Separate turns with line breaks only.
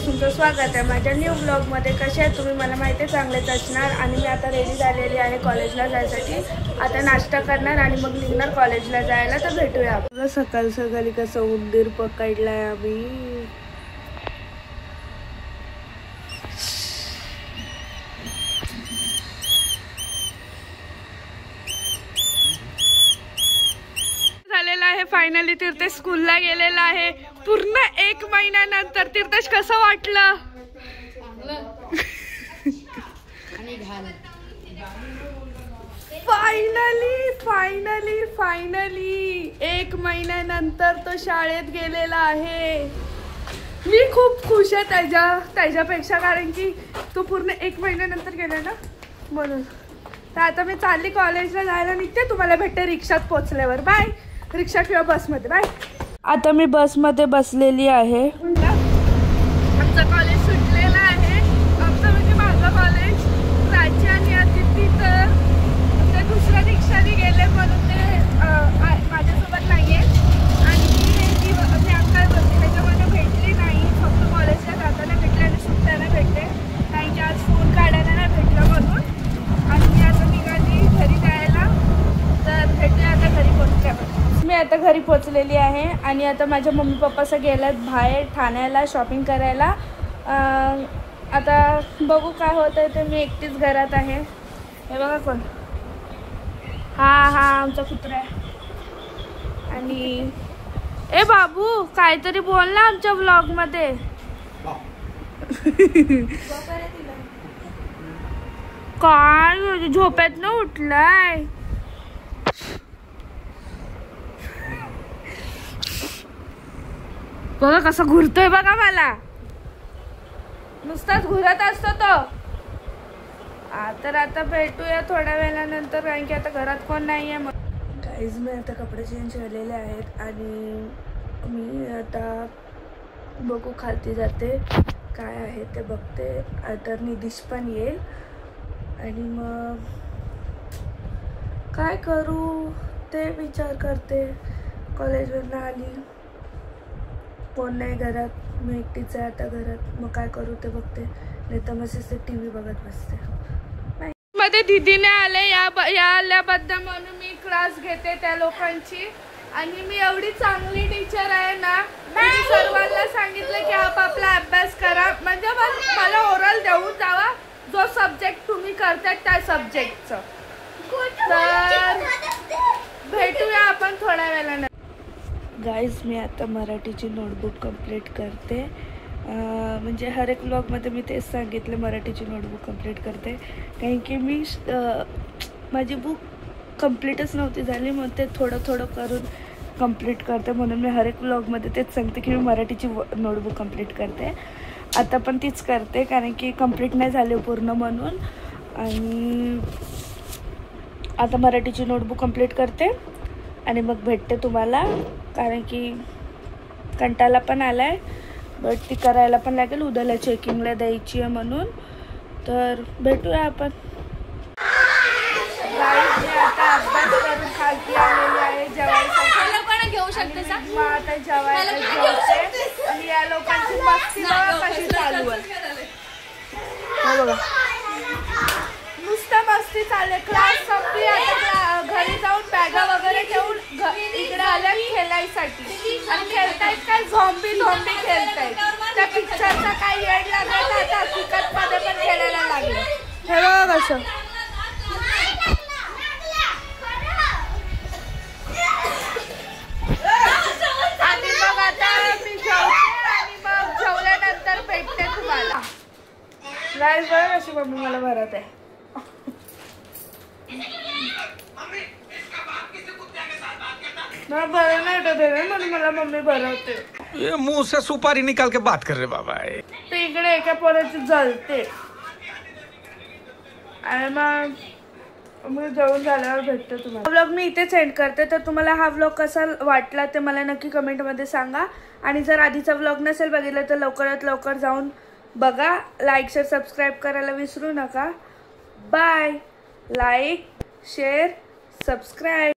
तुमचं स्वागत आहे माझ्या न्यू ब्लॉगमध्ये। कसे आहे तुम्ही? मला माहिती आहे चांगलेच असणार। आणि मी आता रेडी झालेली आहे कॉलेजला जायसाठी। आता नाश्ता करणार आणि मग निघणार कॉलेजला जायला। तर भेटूया आपण। सकाळ सकाळी कसं उंदीर पकडलाय आम्ही। फायनली तीर्थेश स्कूलला गेलेला आहे पूर्ण 1 महिन्यानंतर। तीर्थेश कसं वाटलं? फायनली 1 महिन्यानंतर तो शाळेत गेलेला आहे। मी खूप खुश आहे त्याच्यापेक्षा, कारण की तो पूर्ण 1 महिन्यानंतर गेला ना, म्हणून। तर आता मी चालली कॉलेजला जायला निघते। तुम्हाला भेटते रिक्षात पोहोचल्यावर। बाय। रिक्षा किंवा बसमध्ये। बाय। आता मी बसमध्ये बसलेली आहे। आमचं कॉलेज सुटलेलं आहे। आमचं म्हणजे माझं कॉलेज। राज्य आणि अतिथी तर ते दुसऱ्या रिक्षाने गेले म्हणून ते माझ्यासोबत नाही आहे। आणि मी अंकल बसते त्याच्यामध्ये भेटली नाही। फक्त कॉलेजला जाताना भेटले आणि सुटताना भेटले, कारण की आज फोन काढायला नाही भेटलं म्हणून। आणि मी आता निघाली घरी जायला। तर भेटूया आता घरी पोहोचल्यावर। मी आता घरी पोहोचलेली आहे आणि आता माझ्या मम्मी पप्पा सगळे गेल्यात बाहेर ठाण्याला शॉपिंग करायला। आता बघू काय होतं ते। मी एकटीच घरात आहे। हे बघा कोण। हा आमचा कुत्रा आहे। आणि ए बाबू काहीतरी बोल ना आमच्या व्लॉग मध्ये। काय झोपेत ना उठलाय? बघा कसा घुरतोय बघा मला। नुसताच घुरत असतो तो। तर आता भेटूया थोड्या वेळानंतर, कारण की आता घरात कोण नाही आहे। गाईज मी आता कपडे चेंज केलेले आहेत आणि मी आता बघू खालती जाते काय आहे ते बघते। आता निदिश पण येईल आणि मग काय करू ते विचार करते। कॉलेजवरून आली, कोण नाही घरात, मी एकटीच आहे आता घरात। मग काय करू ते बघते, नाही तर मग TV बघत बसते। मध्ये दीदीने आले या आल्याबद्दल म्हणून मी क्लास घेते त्या लोकांची। आणि मी एवढी चांगली टीचर आहे ना, मी सर्वांना सांगितलं की आपापला अभ्यास करा, म्हणजे मला ओरल देऊन जावा जो सब्जेक्ट तुम्ही करताय त्या सब्जेक्टचं। तर भेटूया आपण थोड्या वेळाने। गाईज मी आता मराठीची नोटबुक कंप्लीट करते। म्हणजे हर एक व्लॉगमध्ये मी तेच सांगितलं, मराठीची नोटबुक कंप्लीट करते, कारण की मी माझी बुक कंप्लीटच नव्हती झाली, मग ते थोडं करून कंप्लीट करते। म्हणून मी हर एक व्लॉगमध्ये तेच सांगते की मी मराठीची नोटबुक कंप्लीट करते। आता पण तीच करते, कारण की कंप्लीट नाही झाली पूर्ण म्हणून। आणि आता मराठीची नोटबुक कंप्लीट करते आणि मग भेटते तुम्हाला, कारण की कंटाळा पण आलाय, बट ती करायला पण लागेल। उद्याला चेकिंगला द्यायची आहे म्हणून। तर भेटूया आपण। आता अभ्यास करून खालती आलेली आहे जेवायला घेऊ शकते। मग आता जेवायला जेवते आणि या लोकांची मस्ती कशी चालू आहे बघा। नुसतं मस्ती चालू आहे। क्लास संपली, आता घरी जाऊन बॅगा वगैरे ठेवून इकडे आल्या खेळायसाठी। आणि खेळतायत काय झॉम्बी खेळतायत। त्या पिक्चरचा काय येड लागला तर आता हकीकत मध्ये पण खेळायला लागले। हे बघा कसं। आणि मग आता मी जेवते आणि मग जेवल्यानंतर भेटते तुम्हाला। गाईज बघा कशी मम्मी मला भरत आहे। मला बरं नाही म्हणून मला मम्मी भरवते।
ये मुंह से सुपारी निकाल के बात कर रहे बाबा।
ते इकडे एका पोराची जलते आणि मग मी जेवण झाल्यावर भेटते तुम्हाला। व्लॉग मी इथेच एंड करते। तर तुम्हाला हा व्लॉग कसा वाटला ते मला नक्की कमेंटमध्ये सांगा। आणि जर आधीचा व्लॉग नसेल बघितला तर लवकरात लवकर जाऊन बघा। लाईक शेअर सबस्क्राईब करायला विसरू नका। बाय। Like share subscribe.